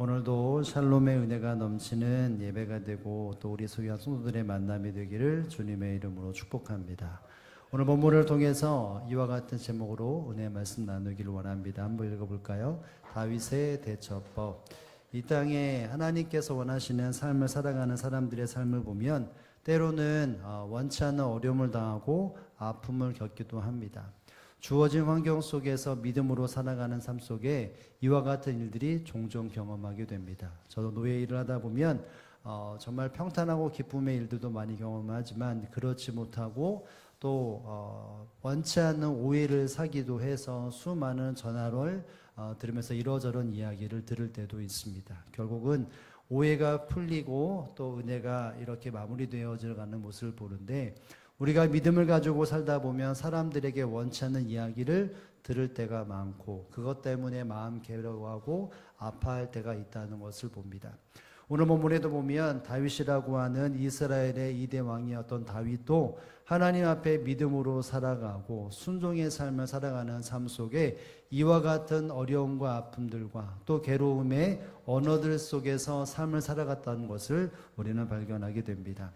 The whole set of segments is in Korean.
오늘도 샬롬의 은혜가 넘치는 예배가 되고 또 우리 소유한 성도들의 만남이 되기를 주님의 이름으로 축복합니다. 오늘 본문을 통해서 이와 같은 제목으로 은혜 말씀 나누기를 원합니다. 한번 읽어볼까요? 다윗의 대처법. 이 땅에 하나님께서 원하시는 삶을 살아가는 사람들의 삶을 보면 때로는 원치 않는 어려움을 당하고 아픔을 겪기도 합니다. 주어진 환경 속에서 믿음으로 살아가는 삶 속에 이와 같은 일들이 종종 경험하게 됩니다. 저도 노예 일을 하다 보면 정말 평탄하고 기쁨의 일들도 많이 경험하지만 그렇지 못하고 또 원치 않는 오해를 사기도 해서 수많은 전화를 들으면서 이러저런 이야기를 들을 때도 있습니다. 결국은 오해가 풀리고 또 은혜가 이렇게 마무리되어져 가는 모습을 보는데, 우리가 믿음을 가지고 살다 보면 사람들에게 원치 않는 이야기를 들을 때가 많고 그것 때문에 마음 괴로워하고 아파할 때가 있다는 것을 봅니다. 오늘 본문에도 보면 다윗이라고 하는 이스라엘의 2대 왕이었던 다윗도 하나님 앞에 믿음으로 살아가고 순종의 삶을 살아가는 삶 속에 이와 같은 어려움과 아픔들과 또 괴로움의 언어들 속에서 삶을 살아갔다는 것을 우리는 발견하게 됩니다.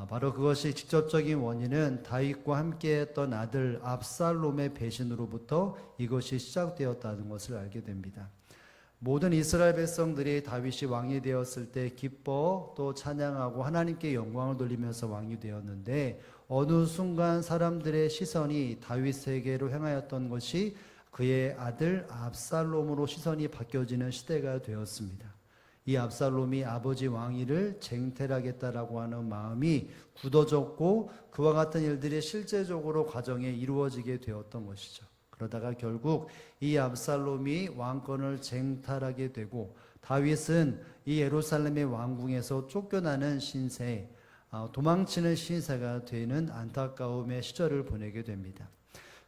바로 그것이 직접적인 원인은 다윗과 함께했던 아들 압살롬의 배신으로부터 이것이 시작되었다는 것을 알게 됩니다. 모든 이스라엘 백성들이 다윗이 왕이 되었을 때 기뻐 또 찬양하고 하나님께 영광을 돌리면서 왕이 되었는데, 어느 순간 사람들의 시선이 다윗에게로 향하였던 것이 그의 아들 압살롬으로 시선이 바뀌어지는 시대가 되었습니다. 이 압살롬이 아버지 왕위를 쟁탈하겠다라고 하는 마음이 굳어졌고 그와 같은 일들이 실제적으로 과정에 이루어지게 되었던 것이죠. 그러다가 결국 이 압살롬이 왕권을 쟁탈하게 되고 다윗은 이 예루살렘의 왕궁에서 쫓겨나는 신세, 도망치는 신세가 되는 안타까움의 시절을 보내게 됩니다.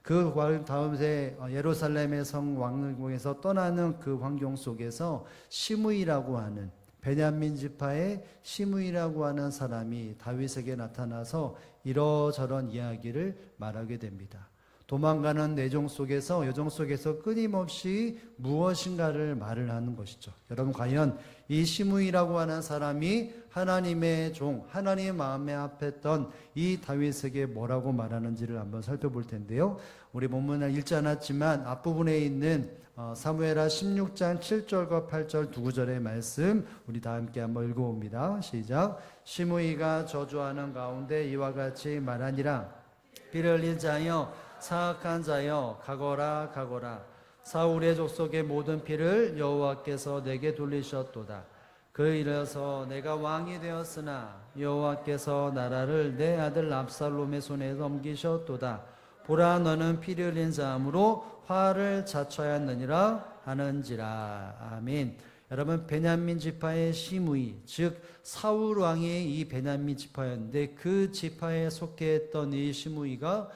그 다음에 예루살렘의 성 왕궁에서 떠나는 그 환경 속에서 시므이라고 하는 베냐민 지파의 시므이라고 하는 사람이 다윗에게 나타나서 이러저런 이야기를 말하게 됩니다. 도망가는 내종 속에서 여정 속에서 끊임없이 무엇인가를 말을 하는 것이죠. 여러분, 과연 이 시므이라고 하는 사람이 하나님의 종, 하나님의 마음에 합했던 이 다윗에게 뭐라고 말하는지를 한번 살펴볼 텐데요. 우리 본문을 읽지 않았지만 앞부분에 있는 사무엘하 16장 7절과 8절 두 구절의 말씀 우리 다 함께 한번 읽어봅니다. 시작. 시므이가 저주하는 가운데 이와 같이 말하니라. 피를 흘린 자여, 사악한 자여, 가거라 가거라. 사울의 족속의 모든 피를 여호와께서 내게 돌리셨도다. 그 일에서 내가 왕이 되었으나 여호와께서 나라를 내 아들 압살롬의 손에 넘기셨도다. 보라, 너는 피를 흘린 자함으로 화를 자초하였느니라 하는지라. 아멘. 여러분, 베냐민 지파의 시므이, 즉 사울 왕이 이 베냐민 지파였는데 그 지파에 속해있던 이 시므이가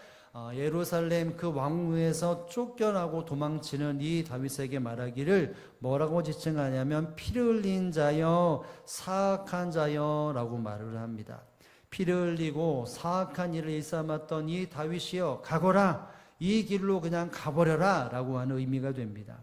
예루살렘 그 왕궁에서 쫓겨나고 도망치는 이 다윗에게 말하기를 뭐라고 지칭하냐면 피를 흘린 자여, 사악한 자여 라고 말을 합니다. 피를 흘리고 사악한 일을 일삼았던 이 다윗이여, 가거라, 이 길로 그냥 가버려라 라고 하는 의미가 됩니다.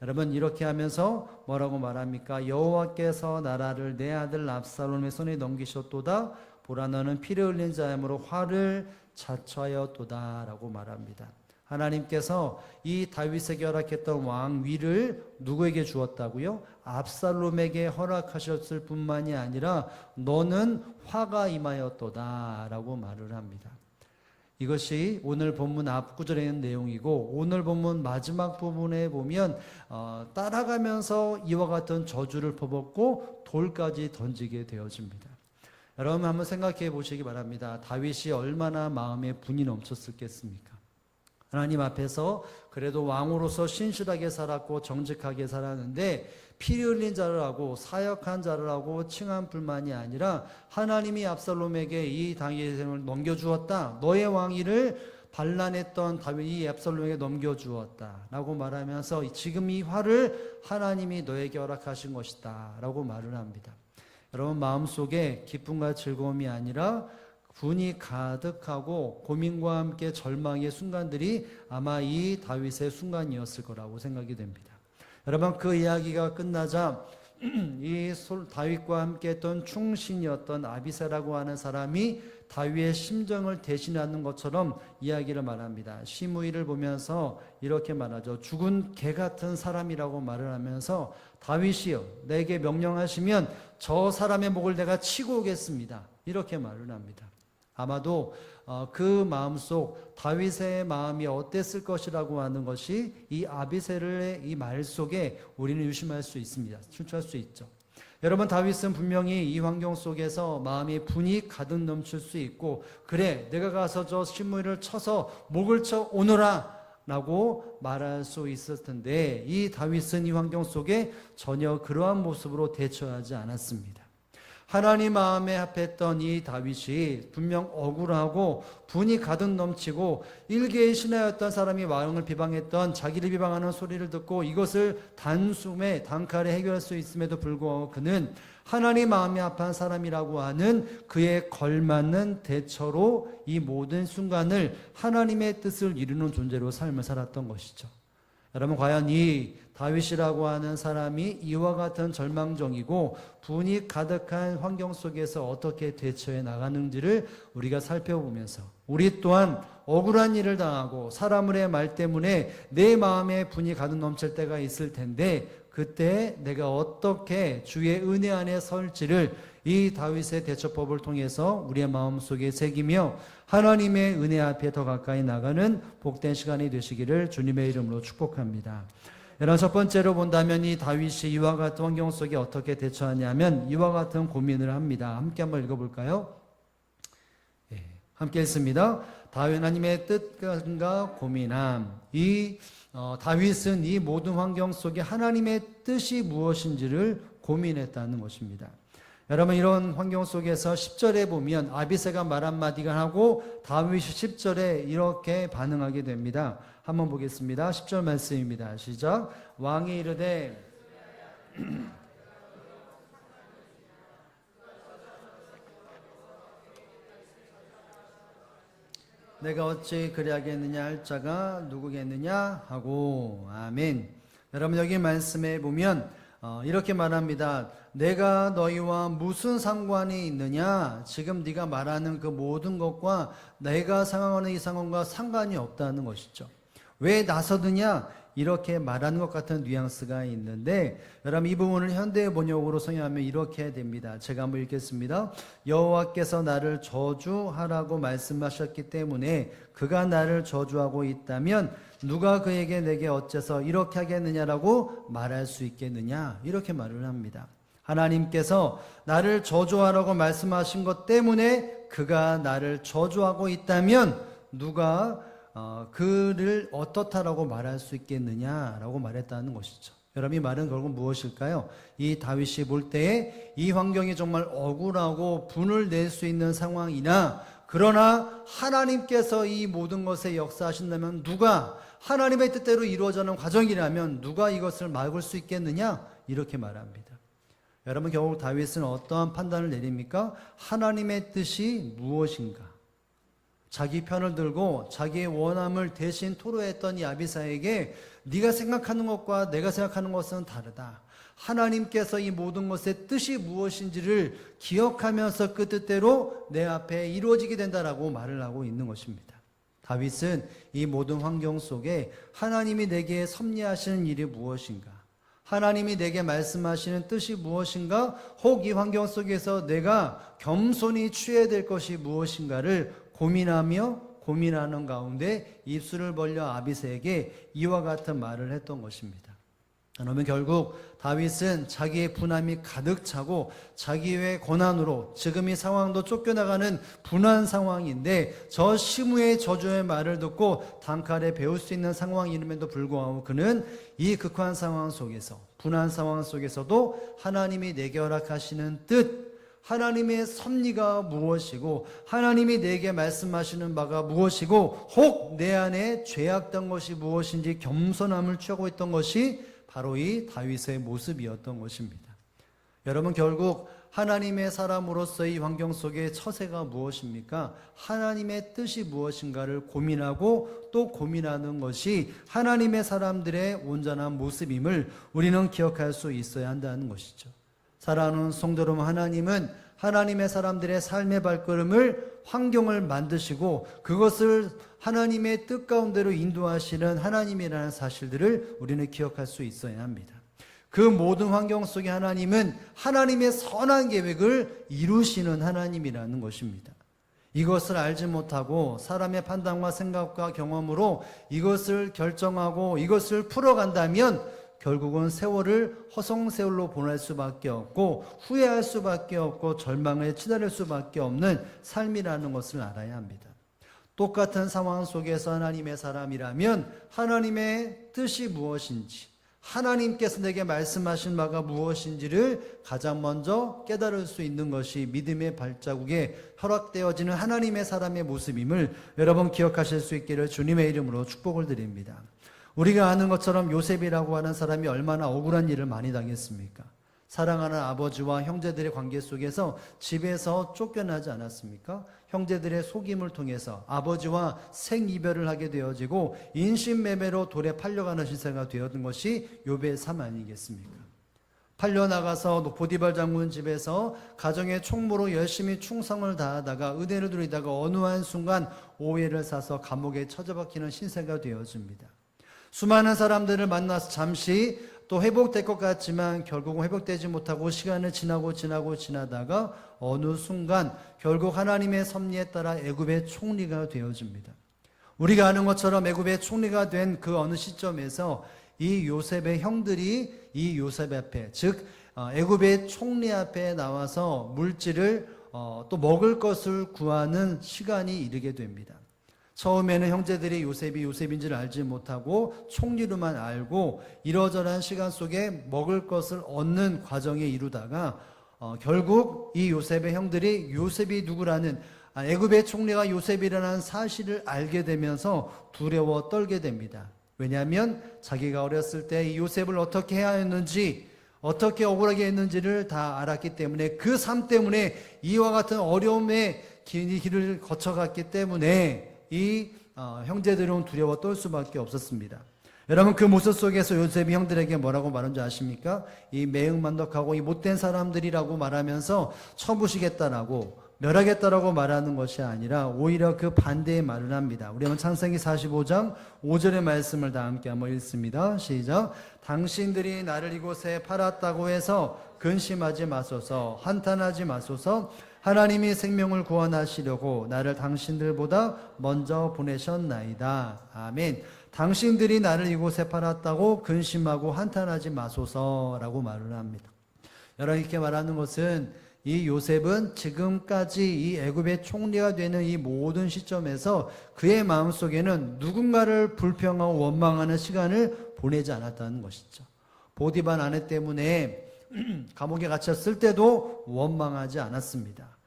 여러분, 이렇게 하면서 뭐라고 말합니까? 여호와께서 나라를 내 아들 압살롬의 손에 넘기셨도다. 보라, 너는 피를 흘린 자이므로 화를 자초하였도다 라고 말합니다. 하나님께서 이 다윗에게 허락했던 왕위를 누구에게 주었다고요? 압살롬에게 허락하셨을 뿐만이 아니라 너는 화가 임하였도다 라고 말을 합니다. 이것이 오늘 본문 앞구절에 있는 내용이고, 오늘 본문 마지막 부분에 보면 따라가면서 이와 같은 저주를 퍼붓고 돌까지 던지게 되어집니다. 여러분, 한번 생각해 보시기 바랍니다. 다윗이 얼마나 마음에 분이 넘쳤었겠습니까? 하나님 앞에서 그래도 왕으로서 신실하게 살았고 정직하게 살았는데 피 흘린 자를 하고 사역한 자를 하고 칭한 불만이 아니라 하나님이 압살롬에게 이 다윗을 넘겨주었다. 너의 왕위를 반란했던 다윗이 압살롬에게 넘겨주었다 라고 말하면서 지금 이 화를 하나님이 너에게 허락하신 것이다 라고 말을 합니다. 여러분, 마음속에 기쁨과 즐거움이 아니라 분이 가득하고 고민과 함께 절망의 순간들이 아마 이 다윗의 순간이었을 거라고 생각이 됩니다. 여러분, 그 이야기가 끝나자 다윗과 함께했던 충신이었던 아비새라고 하는 사람이 다윗의 심정을 대신하는 것처럼 이야기를 말합니다. 시므이를 보면서 이렇게 말하죠. 죽은 개 같은 사람이라고 말을 하면서 다윗이여 내게 명령하시면 저 사람의 목을 내가 치고 오겠습니다. 이렇게 말을 합니다. 아마도 그 마음속 다윗의 마음이 어땠을 것이라고 하는 것이 이 아비새의 이 말 속에 우리는 유심할 수 있습니다. 추측할 수 있죠. 여러분, 다윗은 분명히 이 환경 속에서 마음이 분이 가득 넘칠 수 있고, 그래 내가 가서 저 시므이를 쳐서 목을 쳐 오너라 라고 말할 수 있을 텐데, 이 다윗은 이 환경 속에 전혀 그러한 모습으로 대처하지 않았습니다. 하나님 마음에 합했던 이 다윗이 분명 억울하고 분이 가득 넘치고 일개의 신하였던 사람이 왕을 비방했던, 자기를 비방하는 소리를 듣고 이것을 단숨에 단칼에 해결할 수 있음에도 불구하고 그는 하나님 마음에 합한 사람이라고 하는 그에 걸맞는 대처로 이 모든 순간을 하나님의 뜻을 이루는 존재로 삶을 살았던 것이죠. 여러분, 과연 이 다윗이라고 하는 사람이 이와 같은 절망적이고 분이 가득한 환경 속에서 어떻게 대처해 나가는지를 우리가 살펴보면서, 우리 또한 억울한 일을 당하고 사람의 말 때문에 내 마음에 분이 가득 넘칠 때가 있을 텐데, 그때 내가 어떻게 주의 은혜 안에 설지를 이 다윗의 대처법을 통해서 우리의 마음속에 새기며 하나님의 은혜 앞에 더 가까이 나가는 복된 시간이 되시기를 주님의 이름으로 축복합니다. 여러분, 첫 번째로 본다면 이 다윗이 이와 같은 환경 속에 어떻게 대처하냐면 이와 같은 고민을 합니다. 함께 한번 읽어볼까요? 함께 읽습니다. 하나님의 뜻과 고민함. 다윗은 이 모든 환경 속에 하나님의 뜻이 무엇인지를 고민했다는 것입니다. 여러분, 이런 환경 속에서 10절에 보면 아비새가 말 한마디가 하고 다윗이 10절에 이렇게 반응하게 됩니다. 한번 보겠습니다. 10절 말씀입니다. 시작. 왕이 이르되 내가 어찌 그리하겠느냐 할 자가 누구겠느냐 하고. 아멘. 여러분, 여기 말씀에 보면 이렇게 말합니다. 내가 너희와 무슨 상관이 있느냐? 지금 네가 말하는 그 모든 것과 내가 상황하는 이 상황과 상관이 없다는 것이죠. 왜 나서드냐? 이렇게 말하는 것 같은 뉘앙스가 있는데, 여러분, 이 부분을 현대 번역으로 성형하면 이렇게 됩니다. 제가 한번 읽겠습니다. 여호와께서 나를 저주하라고 말씀하셨기 때문에 그가 나를 저주하고 있다면 누가 그에게 내게 어째서 이렇게 하겠느냐라고 말할 수 있겠느냐? 이렇게 말을 합니다. 하나님께서 나를 저주하라고 말씀하신 것 때문에 그가 나를 저주하고 있다면 누가 그를 어떻다라고 말할 수 있겠느냐라고 말했다는 것이죠. 여러분, 이 말은 결국 무엇일까요? 이 다윗이 볼 때에 이 환경이 정말 억울하고 분을 낼 수 있는 상황이나, 그러나 하나님께서 이 모든 것에 역사하신다면 누가, 하나님의 뜻대로 이루어지는 과정이라면 누가 이것을 막을 수 있겠느냐? 이렇게 말합니다. 여러분, 결국 다윗은 어떠한 판단을 내립니까? 하나님의 뜻이 무엇인가? 자기 편을 들고 자기의 원함을 대신 토로했던 이 아비새에게 네가 생각하는 것과 내가 생각하는 것은 다르다. 하나님께서 이 모든 것의 뜻이 무엇인지를 기억하면서 그 뜻대로 내 앞에 이루어지게 된다라고 말을 하고 있는 것입니다. 다윗은 이 모든 환경 속에 하나님이 내게 섭리하시는 일이 무엇인가? 하나님이 내게 말씀하시는 뜻이 무엇인가? 혹 이 환경 속에서 내가 겸손히 취해야 될 것이 무엇인가를 고민하는 가운데 입술을 벌려 아비새에게 이와 같은 말을 했던 것입니다. 그러면 결국 다윗은 자기의 분함이 가득 차고 자기의 고난으로 지금 이 상황도 쫓겨나가는 분한 상황인데, 저 시므의 저주의 말을 듣고 단칼에 배울 수 있는 상황임에도 불구하고 그는 이 극한 상황 속에서, 분한 상황 속에서도 하나님이 내게 허락하시는 뜻, 하나님의 섭리가 무엇이고 하나님이 내게 말씀하시는 바가 무엇이고 혹 내 안에 죄악된 것이 무엇인지 겸손함을 취하고 있던 것이 바로 이 다윗의 모습이었던 것입니다. 여러분, 결국 하나님의 사람으로서의 이 환경 속의 처세가 무엇입니까? 하나님의 뜻이 무엇인가를 고민하고 또 고민하는 것이 하나님의 사람들의 온전한 모습임을 우리는 기억할 수 있어야 한다는 것이죠. 사랑하는 성도 여러분, 하나님은 하나님의 사람들의 삶의 발걸음을, 환경을 만드시고 그것을 하나님의 뜻 가운데로 인도하시는 하나님이라는 사실들을 우리는 기억할 수 있어야 합니다. 그 모든 환경 속에 하나님은 하나님의 선한 계획을 이루시는 하나님이라는 것입니다. 이것을 알지 못하고 사람의 판단과 생각과 경험으로 이것을 결정하고 이것을 풀어간다면 결국은 세월을 허송세월로 보낼 수밖에 없고 후회할 수밖에 없고 절망에 치달을 수밖에 없는 삶이라는 것을 알아야 합니다. 똑같은 상황 속에서 하나님의 사람이라면 하나님의 뜻이 무엇인지, 하나님께서 내게 말씀하신 바가 무엇인지를 가장 먼저 깨달을 수 있는 것이 믿음의 발자국에 허락되어지는 하나님의 사람의 모습임을 여러분 기억하실 수 있기를 주님의 이름으로 축복을 드립니다. 우리가 아는 것처럼 요셉이라고 하는 사람이 얼마나 억울한 일을 많이 당했습니까? 사랑하는 아버지와 형제들의 관계 속에서 집에서 쫓겨나지 않았습니까? 형제들의 속임을 통해서 아버지와 생이별을 하게 되어지고 인신매매로 돌에 팔려가는 시세가 되었던 것이 욥의 삶 아니겠습니까? 팔려나가서 보디발 장군 집에서 가정의 총무로 열심히 충성을 다하다가 은혜를 누리다가 어느 한순간 오해를 사서 감옥에 처져박히는 신세가 되어집니다. 수많은 사람들을 만나서 잠시 또 회복될 것 같지만 결국은 회복되지 못하고 시간을 지나다가 어느 순간 결국 하나님의 섭리에 따라 애굽의 총리가 되어집니다. 우리가 아는 것처럼 애굽의 총리가 된 그 어느 시점에서 이 요셉의 형들이 이 요셉 앞에, 즉 애굽의 총리 앞에 나와서 물질을 또 먹을 것을 구하는 시간이 이르게 됩니다. 처음에는 형제들이 요셉이 요셉인지를 알지 못하고 총리로만 알고 이러저러한 시간 속에 먹을 것을 얻는 과정에 이르다가 결국 이 요셉의 형들이 요셉이 누구라는, 애굽의 총리가 요셉이라는 사실을 알게 되면서 두려워 떨게 됩니다. 왜냐하면 자기가 어렸을 때 이 요셉을 어떻게 해야 했는지, 어떻게 억울하게 했는지를 다 알았기 때문에 그 삶 때문에 이와 같은 어려움의 길을 거쳐갔기 때문에 이 형제들은 두려워 떨 수밖에 없었습니다. 여러분, 그 모습 속에서 요셉이 형들에게 뭐라고 말한지 아십니까? 이 매응만덕하고 이 못된 사람들이라고 말하면서 쳐부시겠다라고 멸하겠다라고 말하는 것이 아니라 오히려 그 반대의 말을 합니다. 우리 한번 창세기 45장 5절의 말씀을 다 함께 한번 읽습니다. 시작. 당신들이 나를 이곳에 팔았다고 해서 근심하지 마소서, 한탄하지 마소서. 하나님이 생명을 구원하시려고 나를 당신들보다 먼저 보내셨나이다. 아멘. 당신들이 나를 이곳에 팔았다고 근심하고 한탄하지 마소서라고 말을 합니다. 여러분, 이렇게 말하는 것은 이 요셉은 지금까지 이 애굽의 총리가 되는 이 모든 시점에서 그의 마음속에는 누군가를 불평하고 원망하는 시간을 보내지 않았다는 것이죠. 보디발 아내 때문에 감옥에 갇혔을 때도 원망하지 않았습니다.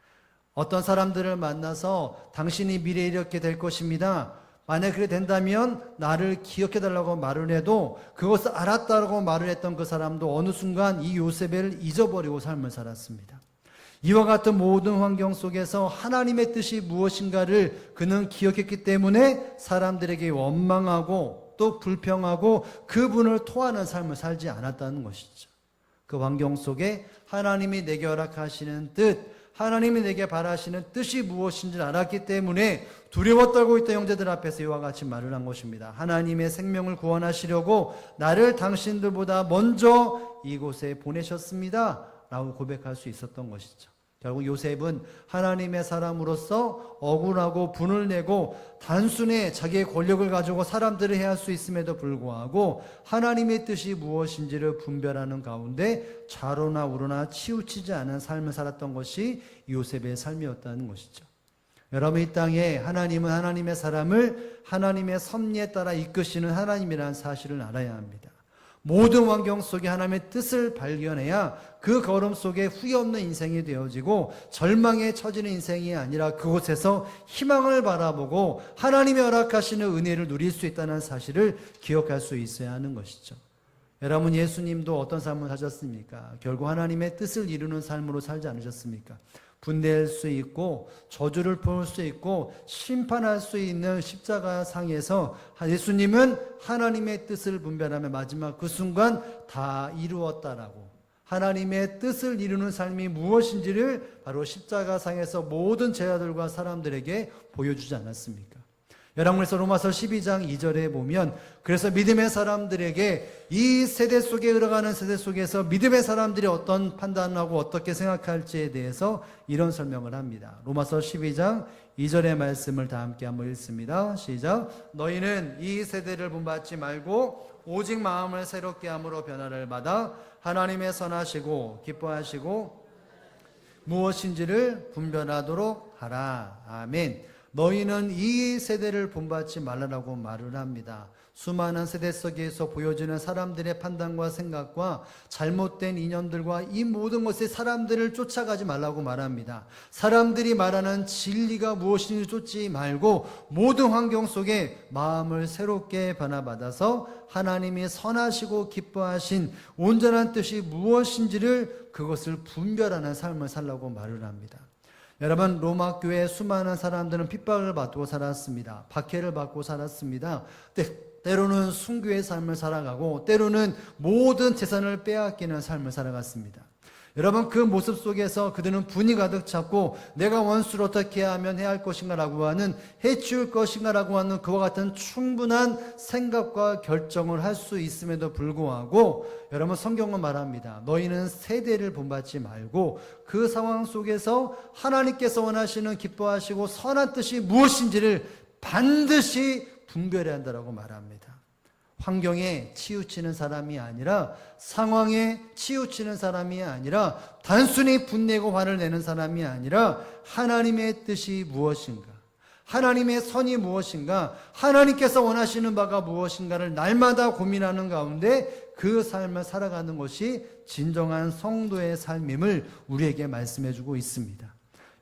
어떤 사람들을 만나서 당신이 미래에 이렇게 될 것입니다, 만약 그래 된다면 나를 기억해달라고 말을 해도 그것을 알았다고 말을 했던 그 사람도 어느 순간 이 요셉을 잊어버리고 삶을 살았습니다. 이와 같은 모든 환경 속에서 하나님의 뜻이 무엇인가를 그는 기억했기 때문에 사람들에게 원망하고 또 불평하고 그분을 토하는 삶을 살지 않았다는 것이죠. 그 환경 속에 하나님이 내게 허락하시는 뜻, 하나님이 내게 바라시는 뜻이 무엇인지를 알았기 때문에 두려워 떨고 있던 형제들 앞에서 이와 같이 말을 한 것입니다. 하나님의 생명을 구원하시려고 나를 당신들보다 먼저 이곳에 보내셨습니다 라고 고백할 수 있었던 것이죠. 결국 요셉은 하나님의 사람으로서 억울하고 분을 내고 단순히 자기의 권력을 가지고 사람들을 해할 수 있음에도 불구하고 하나님의 뜻이 무엇인지를 분별하는 가운데 좌로나 우로나 치우치지 않은 삶을 살았던 것이 요셉의 삶이었다는 것이죠. 여러분, 이 땅에 하나님은 하나님의 사람을 하나님의 섭리에 따라 이끄시는 하나님이라는 사실을 알아야 합니다. 모든 환경 속에 하나님의 뜻을 발견해야 그 걸음 속에 후회 없는 인생이 되어지고 절망에 처지는 인생이 아니라 그곳에서 희망을 바라보고 하나님이 허락하시는 은혜를 누릴 수 있다는 사실을 기억할 수 있어야 하는 것이죠. 여러분, 예수님도 어떤 삶을 사셨습니까? 결국 하나님의 뜻을 이루는 삶으로 살지 않으셨습니까? 분내일 수 있고 저주를 볼 수 있고 심판할 수 있는 십자가 상에서 예수님은 하나님의 뜻을 분별하며 마지막 그 순간 다 이루었다라고, 하나님의 뜻을 이루는 삶이 무엇인지를 바로 십자가 상에서 모든 제자들과 사람들에게 보여주지 않았습니까? 여러분께서 로마서 12장 2절에 보면, 그래서 믿음의 사람들에게 이 세대 속에 흘러가는 세대 속에서 믿음의 사람들이 어떤 판단을 하고 어떻게 생각할지에 대해서 이런 설명을 합니다. 로마서 12장 2절의 말씀을 다 함께 한번 읽습니다. 시작. 너희는 이 세대를 본받지 말고 오직 마음을 새롭게 함으로 변화를 받아 하나님의 선하시고 기뻐하시고 무엇인지를 분별하도록 하라. 아멘. 너희는 이 세대를 본받지 말라라고 말을 합니다. 수많은 세대 속에서 보여지는 사람들의 판단과 생각과 잘못된 인연들과 이 모든 것에 사람들을 쫓아가지 말라고 말합니다. 사람들이 말하는 진리가 무엇인지 쫓지 말고 모든 환경 속에 마음을 새롭게 변화받아서 하나님이 선하시고 기뻐하신 온전한 뜻이 무엇인지를 그것을 분별하는 삶을 살라고 말을 합니다. 여러분, 로마 교회의 수많은 사람들은 핍박을 받고 살았습니다. 박해를 받고 살았습니다. 때로는 순교의 삶을 살아가고 때로는 모든 재산을 빼앗기는 삶을 살아갔습니다. 여러분, 그 모습 속에서 그들은 분이 가득 찼고 내가 원수를 어떻게 하면 해야 할 것인가 라고 하는, 해치울 것인가 라고 하는 그와 같은 충분한 생각과 결정을 할 수 있음에도 불구하고 여러분, 성경은 말합니다. 너희는 세대를 본받지 말고 그 상황 속에서 하나님께서 원하시는 기뻐하시고 선한 뜻이 무엇인지를 반드시 분별해야 한다고 말합니다. 환경에 치우치는 사람이 아니라, 상황에 치우치는 사람이 아니라, 단순히 분내고 화를 내는 사람이 아니라 하나님의 뜻이 무엇인가, 하나님의 선이 무엇인가, 하나님께서 원하시는 바가 무엇인가를 날마다 고민하는 가운데 그 삶을 살아가는 것이 진정한 성도의 삶임을 우리에게 말씀해주고 있습니다.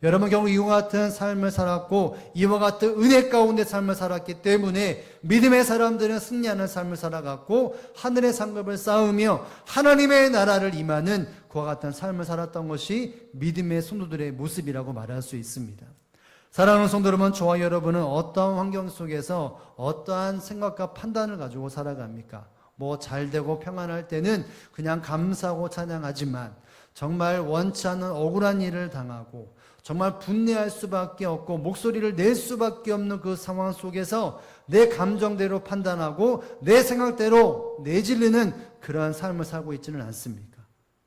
여러분, 결국 이와 같은 삶을 살았고 이와 같은 은혜 가운데 삶을 살았기 때문에 믿음의 사람들은 승리하는 삶을 살아갔고 하늘의 상급을 쌓으며 하나님의 나라를 임하는 그와 같은 삶을 살았던 것이 믿음의 성도들의 모습이라고 말할 수 있습니다. 사랑하는 성도 여러분, 저와 여러분은 어떠한 환경 속에서 어떠한 생각과 판단을 가지고 살아갑니까? 잘되고 평안할 때는 그냥 감사하고 찬양하지만 정말 원치 않는 억울한 일을 당하고 정말 분내할 수밖에 없고 목소리를 낼 수밖에 없는 그 상황 속에서 내 감정대로 판단하고 내 생각대로 내질르는 그러한 삶을 살고 있지는 않습니까?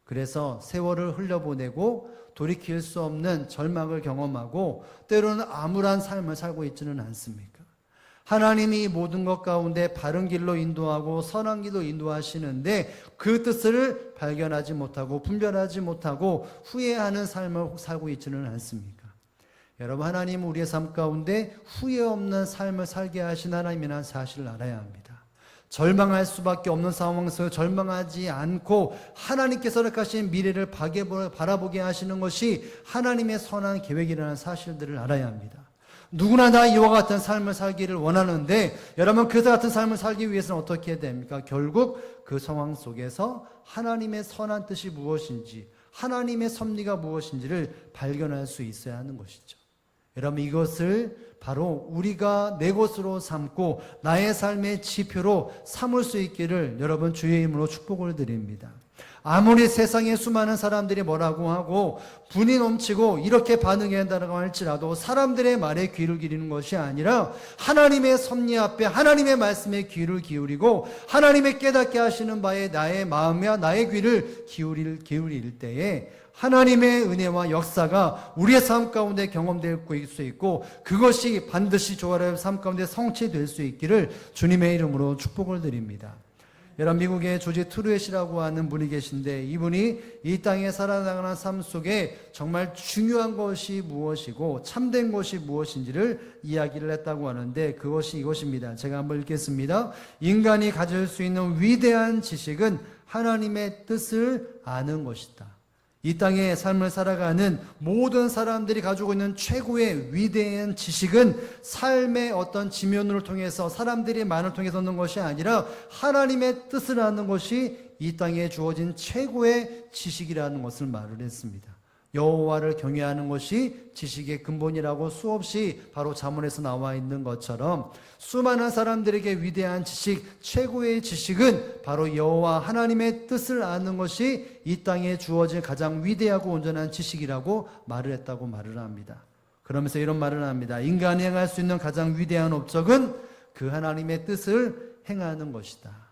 그래서 세월을 흘려보내고 돌이킬 수 없는 절망을 경험하고 때로는 암울한 삶을 살고 있지는 않습니까? 하나님이 모든 것 가운데 바른 길로 인도하고 선한 길로 인도하시는데 그 뜻을 발견하지 못하고 분별하지 못하고 후회하는 삶을 살고 있지는 않습니까? 여러분, 하나님은 우리의 삶 가운데 후회 없는 삶을 살게 하신 하나님이라는 사실을 알아야 합니다. 절망할 수밖에 없는 상황에서 절망하지 않고 하나님께서 허락하신 미래를 바라보게 하시는 것이 하나님의 선한 계획이라는 사실들을 알아야 합니다. 누구나 다 이와 같은 삶을 살기를 원하는데 여러분, 그 같은 삶을 살기 위해서는 어떻게 해야 됩니까? 결국 그 상황 속에서 하나님의 선한 뜻이 무엇인지, 하나님의 섭리가 무엇인지를 발견할 수 있어야 하는 것이죠. 여러분, 이것을 바로 우리가 내 것으로 삼고 나의 삶의 지표로 삼을 수 있기를 여러분 주의 이름으로 축복을 드립니다. 아무리 세상에 수많은 사람들이 뭐라고 하고 분이 넘치고 이렇게 반응해야 한다고 할지라도 사람들의 말에 귀를 기울이는 것이 아니라 하나님의 섭리 앞에 하나님의 말씀에 귀를 기울이고 하나님의 깨닫게 하시는 바에 나의 마음과 나의 귀를 기울일 때에 하나님의 은혜와 역사가 우리의 삶 가운데 경험될 수 있고 그것이 반드시 조화로운 삶 가운데 성취될 수 있기를 주님의 이름으로 축복을 드립니다. 여러분, 미국의 조지 트루엣이라고 하는 분이 계신데 이분이 이 땅에 살아나가는 삶 속에 정말 중요한 것이 무엇이고 참된 것이 무엇인지를 이야기를 했다고 하는데 그것이 이것입니다. 제가 한번 읽겠습니다. 인간이 가질 수 있는 위대한 지식은 하나님의 뜻을 아는 것이다. 이 땅의 삶을 살아가는 모든 사람들이 가지고 있는 최고의 위대한 지식은 삶의 어떤 지면을 통해서 사람들이 말을 통해서 얻는 것이 아니라 하나님의 뜻을 아는 것이 이 땅에 주어진 최고의 지식이라는 것을 말을 했습니다. 여호와를 경외하는 것이 지식의 근본이라고 수없이 바로 잠언에서 나와 있는 것처럼 수많은 사람들에게 위대한 지식, 최고의 지식은 바로 여호와 하나님의 뜻을 아는 것이 이 땅에 주어진 가장 위대하고 온전한 지식이라고 말을 했다고 말을 합니다. 그러면서 이런 말을 합니다. 인간이 행할 수 있는 가장 위대한 업적은 그 하나님의 뜻을 행하는 것이다.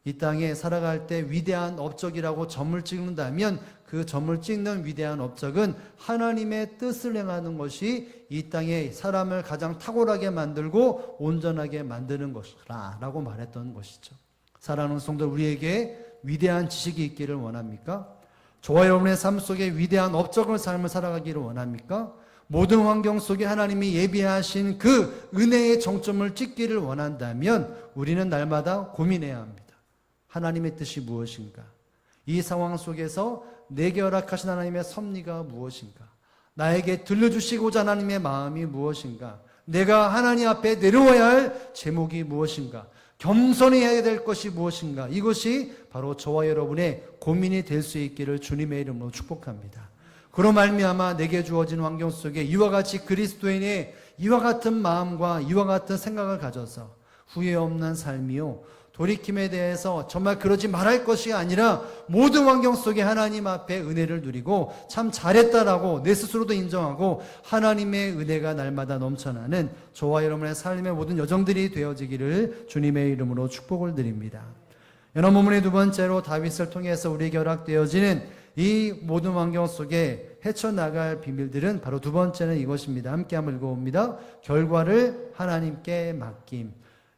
이 땅에 살아갈 때 위대한 업적이라고 점을 찍는다면 그 점을 찍는 위대한 업적은 하나님의 뜻을 행하는 것이 이 땅에 사람을 가장 탁월하게 만들고 온전하게 만드는 것이라 라고 말했던 것이죠. 사랑하는 성도, 우리에게 위대한 지식이 있기를 원합니까? 저와 여러분의 삶 속에 위대한 업적을 삶을 살아가기를 원합니까? 모든 환경 속에 하나님이 예비하신 그 은혜의 정점을 찍기를 원한다면 우리는 날마다 고민해야 합니다. 하나님의 뜻이 무엇인가? 이 상황 속에서 내게 허락하신 하나님의 섭리가 무엇인가? 나에게 들려주시고자 하나님의 마음이 무엇인가? 내가 하나님 앞에 내려와야 할 제목이 무엇인가? 겸손히 해야 될 것이 무엇인가? 이것이 바로 저와 여러분의 고민이 될 수 있기를 주님의 이름으로 축복합니다. 그로 말미암아 내게 주어진 환경 속에 이와 같이 그리스도인의 이와 같은 마음과 이와 같은 생각을 가져서 후회 없는 삶이요, 돌이킴에 대해서 정말 그러지 말할 것이 아니라 모든 환경 속에 하나님 앞에 은혜를 누리고 참 잘했다라고 내 스스로도 인정하고 하나님의 은혜가 날마다 넘쳐나는 저와 여러분의 삶의 모든 여정들이 되어지기를 주님의 이름으로 축복을 드립니다. 연합 본문의 두 번째로 다윗을 통해서 우리에게 허락되어지는 이 모든 환경 속에 헤쳐나갈 비밀들은 바로 두 번째는 이것입니다. 함께 한번 읽어봅니다. 결과를 하나님께 맡김.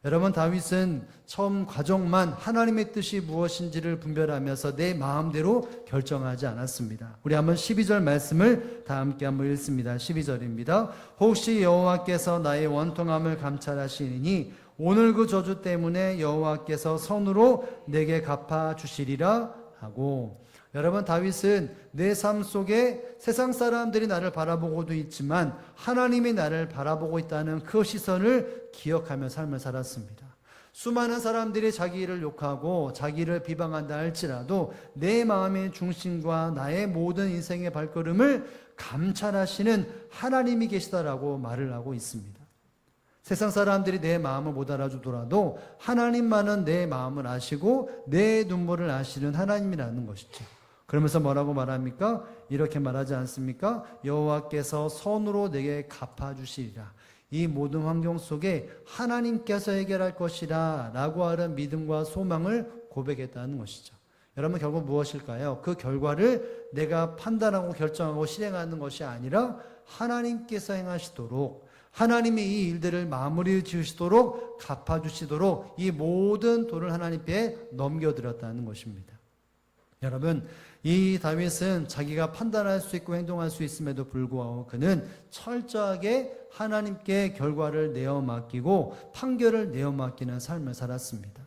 여러분, 다윗은 처음 과정만 하나님의 뜻이 무엇인지를 분별하면서 내 마음대로 결정하지 않았습니다. 우리 한번 12절 말씀을 다 함께 한번 읽습니다. 12절입니다. 혹시 여호와께서 나의 원통함을 감찰하시니 오늘 그 저주 때문에 여호와께서 선으로 내게 갚아주시리라 하고, 여러분, 다윗은 내 삶 속에 세상 사람들이 나를 바라보고도 있지만 하나님이 나를 바라보고 있다는 그 시선을 기억하며 삶을 살았습니다. 수많은 사람들이 자기를 욕하고 자기를 비방한다 할지라도 내 마음의 중심과 나의 모든 인생의 발걸음을 감찰하시는 하나님이 계시다라고 말을 하고 있습니다. 세상 사람들이 내 마음을 못 알아주더라도 하나님만은 내 마음을 아시고 내 눈물을 아시는 하나님이라는 것이죠. 그러면서 뭐라고 말합니까? 이렇게 말하지 않습니까? 여호와께서 선으로 내게 갚아주시리라. 이 모든 환경 속에 하나님께서 해결할 것이라 라고 하는 믿음과 소망을 고백했다는 것이죠. 여러분, 결국 무엇일까요? 그 결과를 내가 판단하고 결정하고 실행하는 것이 아니라 하나님께서 행하시도록, 하나님이 이 일들을 마무리 지으시도록, 갚아주시도록 이 모든 도를 하나님께 넘겨드렸다는 것입니다. 여러분, 이 다윗은 자기가 판단할 수 있고 행동할 수 있음에도 불구하고 그는 철저하게 하나님께 결과를 내어 맡기고 판결을 내어 맡기는 삶을 살았습니다.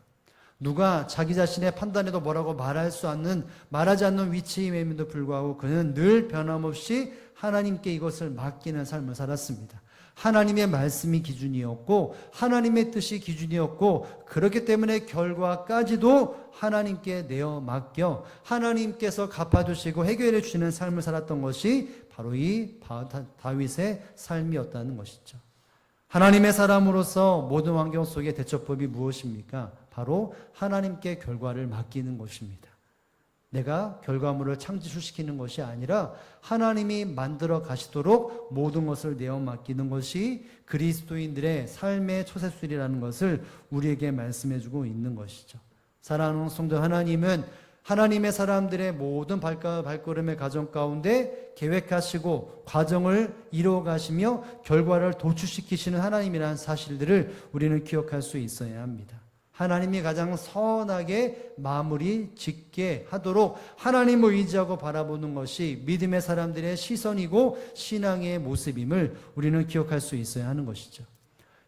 누가 자기 자신의 판단에도 뭐라고 말하지 않는 위치임에도 불구하고 그는 늘 변함없이 하나님께 이것을 맡기는 삶을 살았습니다. 하나님의 말씀이 기준이었고 하나님의 뜻이 기준이었고, 그렇기 때문에 결과까지도 하나님께 내어 맡겨 하나님께서 갚아주시고 해결해 주시는 삶을 살았던 것이 바로 이 다윗의 삶이었다는 것이죠. 하나님의 사람으로서 모든 환경 속의 대처법이 무엇입니까? 바로 하나님께 결과를 맡기는 것입니다. 내가 결과물을 창조시키는 것이 아니라 하나님이 만들어 가시도록 모든 것을 내어 맡기는 것이 그리스도인들의 삶의 초세술이라는 것을 우리에게 말씀해 주고 있는 것이죠. 사랑하는 성도, 하나님은 하나님의 사람들의 모든 발걸음의 과정 가운데 계획하시고 과정을 이루어 가시며 결과를 도출시키시는 하나님이라는 사실들을 우리는 기억할 수 있어야 합니다. 하나님이 가장 선하게 마무리 짓게 하도록 하나님을 의지하고 바라보는 것이 믿음의 사람들의 시선이고 신앙의 모습임을 우리는 기억할 수 있어야 하는 것이죠.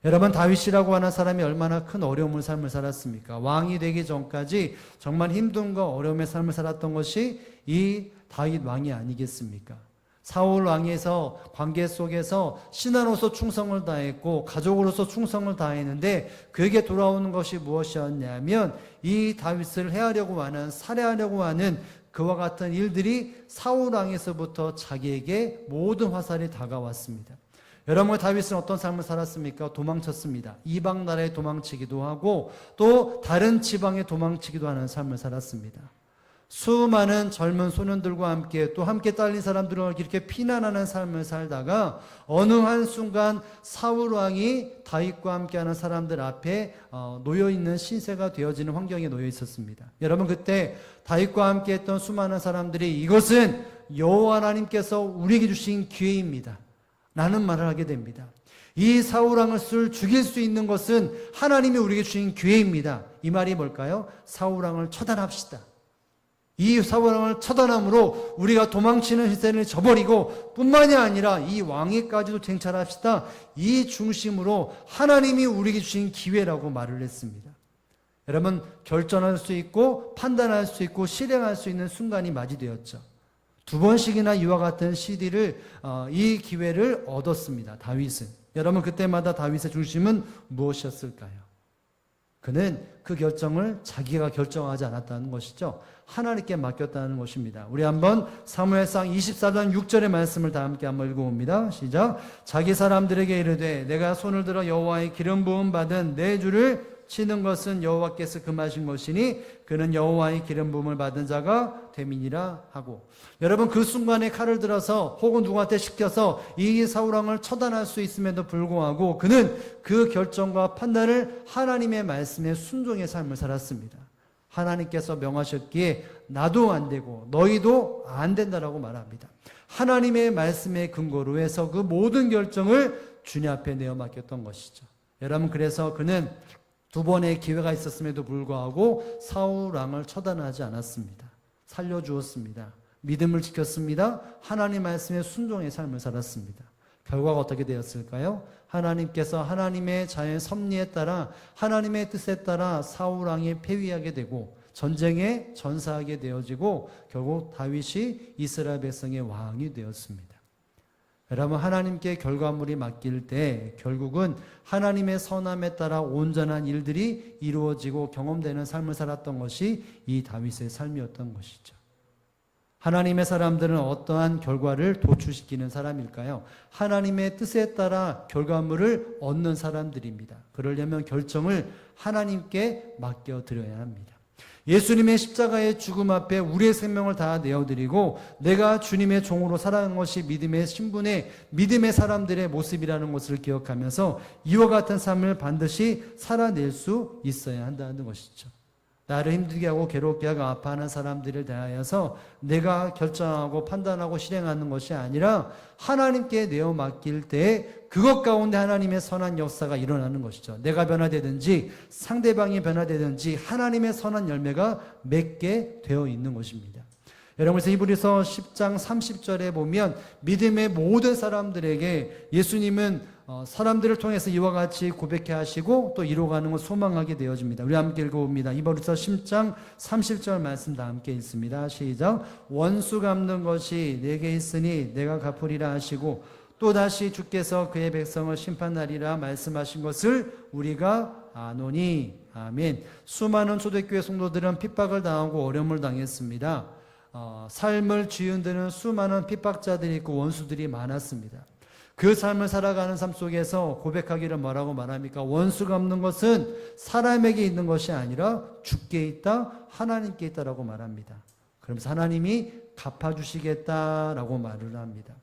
여러분, 다윗이라고 하는 사람이 얼마나 큰 어려움을 삶을 살았습니까? 왕이 되기 전까지 정말 힘든과 어려움의 삶을 살았던 것이 이 다윗 왕이 아니겠습니까? 사울 왕에서 관계 속에서 신하로서 충성을 다했고 가족으로서 충성을 다했는데 그에게 돌아오는 것이 무엇이었냐면 이 다윗을 해하려고 하는, 살해하려고 하는 그와 같은 일들이 사울 왕에서부터 자기에게 모든 화살이 다가왔습니다. 여러분, 다윗은 어떤 삶을 살았습니까? 도망쳤습니다. 이방 나라에 도망치기도 하고 또 다른 지방에 도망치기도 하는 삶을 살았습니다. 수많은 젊은 소년들과 함께 또 함께 딸린 사람들을 이렇게 피난하는 삶을 살다가 어느 한순간 사울 왕이 다윗과 함께하는 사람들 앞에 놓여있는 신세가 되어지는 환경에 놓여 있었습니다. 여러분, 그때 다윗과 함께했던 수많은 사람들이 이것은 여호와 하나님께서 우리에게 주신 기회입니다 라는 말을 하게 됩니다. 이 사울 왕을 죽일 수 있는 것은 하나님이 우리에게 주신 기회입니다. 이 말이 뭘까요? 사울 왕을 처단합시다. 이 사울 왕을 처단함으로 우리가 도망치는 시세를 저버리고 뿐만이 아니라 이 왕위까지도 쟁취합시다. 이 중심으로 하나님이 우리에게 주신 기회라고 말을 했습니다. 여러분, 결정할 수 있고 판단할 수 있고 실행할 수 있는 순간이 맞이되었죠. 2번씩이나 이와 같은 CD를 이 기회를 얻었습니다. 다윗은. 여러분, 그때마다 다윗의 중심은 무엇이었을까요? 그는 그 결정을 자기가 결정하지 않았다는 것이죠. 하나님께 맡겼다는 것입니다. 우리 한번 사무엘상 24장 6절의 말씀을 다 함께 한번 읽어봅니다. 시작. 자기 사람들에게 이르되 내가 손을 들어 여호와의 기름 부음 받은 내 주를 치는 것은 여호와께서 금하신 것이니 그는 여호와의 기름 부음을 받은 자가 됨이니라 하고, 여러분, 그 순간에 칼을 들어서 혹은 누구한테 시켜서 이 사울 왕을 처단할 수 있음에도 불구하고 그는 그 결정과 판단을 하나님의 말씀에 순종의 삶을 살았습니다. 하나님께서 명하셨기에 나도 안 되고 너희도 안 된다라고 말합니다. 하나님의 말씀에 근거로 해서 그 모든 결정을 주님 앞에 내어 맡겼던 것이죠. 여러분, 그래서 그는 2번의 기회가 있었음에도 불구하고 사울 왕을 처단하지 않았습니다. 살려주었습니다. 믿음을 지켰습니다. 하나님 말씀에 순종의 삶을 살았습니다. 결과가 어떻게 되었을까요? 하나님께서 하나님의 자연 섭리에 따라 하나님의 뜻에 따라 사울 왕이 패위하게 되고 전쟁에 전사하게 되어지고 결국 다윗이 이스라엘 백성의 왕이 되었습니다. 여러분, 하나님께 결과물이 맡길 때 결국은 하나님의 선함에 따라 온전한 일들이 이루어지고 경험되는 삶을 살았던 것이 이 다윗의 삶이었던 것이죠. 하나님의 사람들은 어떠한 결과를 도출시키는 사람일까요? 하나님의 뜻에 따라 결과물을 얻는 사람들입니다. 그러려면 결정을 하나님께 맡겨드려야 합니다. 예수님의 십자가의 죽음 앞에 우리의 생명을 다 내어드리고 내가 주님의 종으로 살아가는 것이 믿음의 신분의 믿음의 사람들의 모습이라는 것을 기억하면서 이와 같은 삶을 반드시 살아낼 수 있어야 한다는 것이죠. 나를 힘들게 하고 괴롭게 하고 아파하는 사람들을 대하여서 내가 결정하고 판단하고 실행하는 것이 아니라 하나님께 내어 맡길 때 그것 가운데 하나님의 선한 역사가 일어나는 것이죠. 내가 변화되든지 상대방이 변화되든지 하나님의 선한 열매가 맺게 되어 있는 것입니다. 여러분, 그래서 히브리서 10장 30절에 보면 믿음의 모든 사람들에게 예수님은 사람들을 통해서 이와 같이 고백해 하시고 또 이루어가는 걸 소망하게 되어집니다. 우리 함께 읽어봅니다. 히브리서 10장 30절 말씀 다 함께 읽습니다. 시작. 원수 갚는 것이 내게 있으니 내가 갚으리라 하시고 또다시 주께서 그의 백성을 심판하리라 말씀하신 것을 우리가 아노니. 아멘. 수많은 초대교회 성도들은 핍박을 당하고 어려움을 당했습니다. 삶을 뒤흔드는 수많은 핍박자들이 있고 원수들이 많았습니다. 그 삶을 살아가는 삶 속에서 고백하기를 뭐라고 말합니까? 원수 갚는 것은 사람에게 있는 것이 아니라 주께 있다, 하나님께 있다라고 말합니다. 그러면서 하나님이 갚아주시겠다라고 말을 합니다.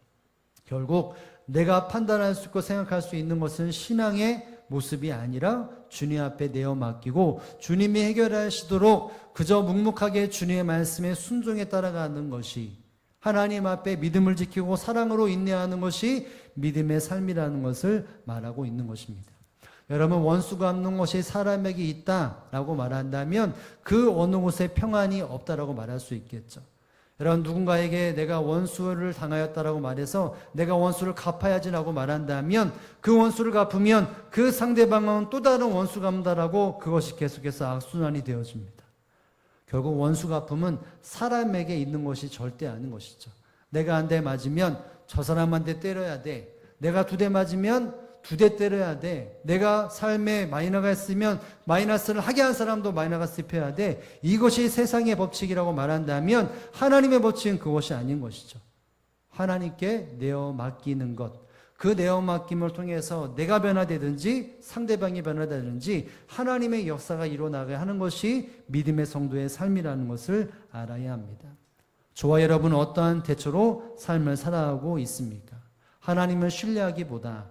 결국 내가 판단할 수 있고 생각할 수 있는 것은 신앙의 모습이 아니라 주님 앞에 내어 맡기고 주님이 해결하시도록 그저 묵묵하게 주님의 말씀에 순종에 따라가는 것이, 하나님 앞에 믿음을 지키고 사랑으로 인내하는 것이 믿음의 삶이라는 것을 말하고 있는 것입니다. 여러분, 원수 갚는 것이 사람에게 있다라고 말한다면 그 어느 곳에 평안이 없다라고 말할 수 있겠죠. 여러분, 누군가에게 내가 원수를 당하였다라고 말해서 내가 원수를 갚아야지라고 말한다면 그 원수를 갚으면 그 상대방은 또 다른 원수가 온다라고 그것이 계속해서 악순환이 되어집니다. 결국 원수 갚음은 사람에게 있는 것이 절대 아닌 것이죠. 내가 한 대 맞으면 저 사람한테 때려야 돼. 내가 2대 맞으면 2대 때려야 돼. 내가 삶에 마이너가 있으면 마이너스를 하게 한 사람도 마이너스 입혀야 돼. 이것이 세상의 법칙이라고 말한다면 하나님의 법칙은 그것이 아닌 것이죠. 하나님께 내어 맡기는 것, 그 내어 맡김을 통해서 내가 변화되든지 상대방이 변화되든지 하나님의 역사가 일어나게 하는 것이 믿음의 성도의 삶이라는 것을 알아야 합니다. 저와 여러분은 어떠한 대처로 삶을 살아가고 있습니까? 하나님을 신뢰하기보다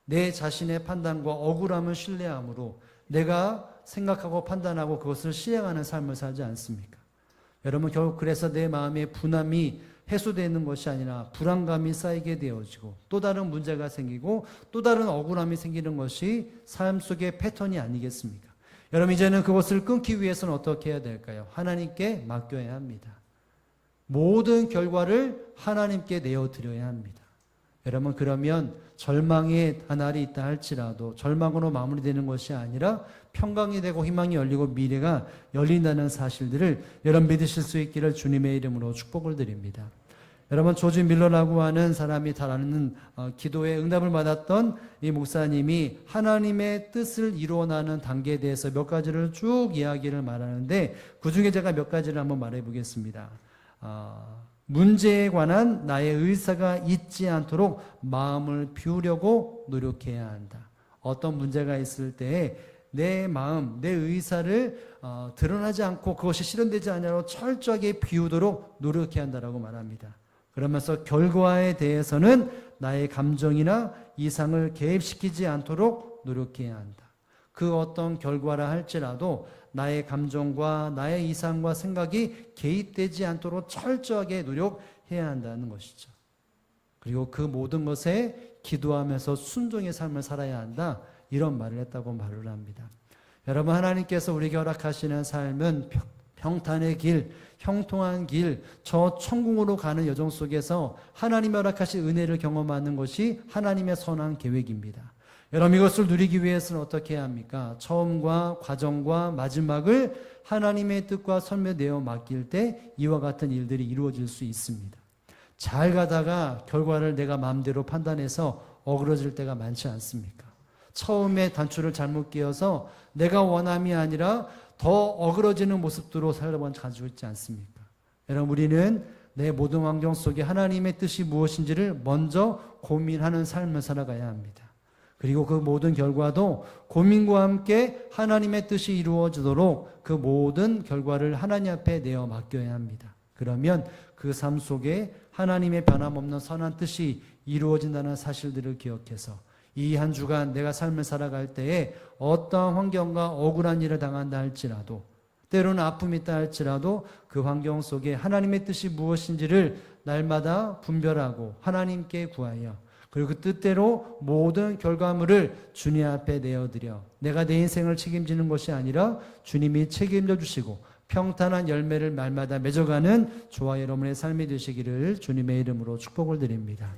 내 자신의 판단과 억울함을 신뢰함으로 내가 생각하고 판단하고 그것을 실행하는 삶을 살지 않습니까? 여러분, 결국 그래서 내 마음의 분함이 해소되는 것이 아니라 불안감이 쌓이게 되어지고 또 다른 문제가 생기고 또 다른 억울함이 생기는 것이 삶 속의 패턴이 아니겠습니까? 여러분, 이제는 그것을 끊기 위해서는 어떻게 해야 될까요? 하나님께 맡겨야 합니다. 모든 결과를 하나님께 내어드려야 합니다. 여러분, 그러면 절망의 나날이 있다 할지라도 절망으로 마무리되는 것이 아니라 평강이 되고 희망이 열리고 미래가 열린다는 사실들을 여러분 믿으실 수 있기를 주님의 이름으로 축복을 드립니다. 여러분, 조지 밀러라고 하는 사람이 잘 아는 기도에 응답을 받았던 이 목사님이 하나님의 뜻을 이루어나는 단계에 대해서 몇 가지를 쭉 이야기를 말하는데 그중에 제가 몇 가지를 한번 말해 보겠습니다. 문제에 관한 나의 의사가 있지 않도록 마음을 비우려고 노력해야 한다. 어떤 문제가 있을 때에 내 마음, 내 의사를 드러나지 않고 그것이 실현되지 않도록 철저하게 비우도록 노력해야 한다라고 말합니다. 그러면서 결과에 대해서는 나의 감정이나 이상을 개입시키지 않도록 노력해야 한다. 그 어떤 결과라 할지라도 나의 감정과 나의 이상과 생각이 개입되지 않도록 철저하게 노력해야 한다는 것이죠. 그리고 그 모든 것에 기도하면서 순종의 삶을 살아야 한다. 이런 말을 했다고 말을 합니다. 여러분, 하나님께서 우리에게 허락하시는 삶은 평탄의 길, 형통한 길, 저 천국으로 가는 여정 속에서 하나님이 허락하신 은혜를 경험하는 것이 하나님의 선한 계획입니다. 여러분, 이것을 누리기 위해서는 어떻게 해야 합니까? 처음과 과정과 마지막을 하나님의 뜻과 선에 내어 맡길 때 이와 같은 일들이 이루어질 수 있습니다. 잘 가다가 결과를 내가 마음대로 판단해서 어그러질 때가 많지 않습니까? 처음에 단추를 잘못 끼워서 내가 원함이 아니라 더 어그러지는 모습들로 살아본 가지고 있지 않습니까? 여러분, 우리는 내 모든 환경 속에 하나님의 뜻이 무엇인지를 먼저 고민하는 삶을 살아가야 합니다. 그리고 그 모든 결과도 고민과 함께 하나님의 뜻이 이루어지도록 그 모든 결과를 하나님 앞에 내어 맡겨야 합니다. 그러면 그 삶 속에 하나님의 변함없는 선한 뜻이 이루어진다는 사실들을 기억해서 이 한 주간 내가 삶을 살아갈 때에 어떠한 환경과 억울한 일을 당한다 할지라도 때로는 아픔이 있다 할지라도 그 환경 속에 하나님의 뜻이 무엇인지를 날마다 분별하고 하나님께 구하여 그리고 그 뜻대로 모든 결과물을 주님 앞에 내어드려 내가 내 인생을 책임지는 것이 아니라 주님이 책임져 주시고 평탄한 열매를 날마다 맺어가는 저와 여러분의 삶이 되시기를 주님의 이름으로 축복을 드립니다.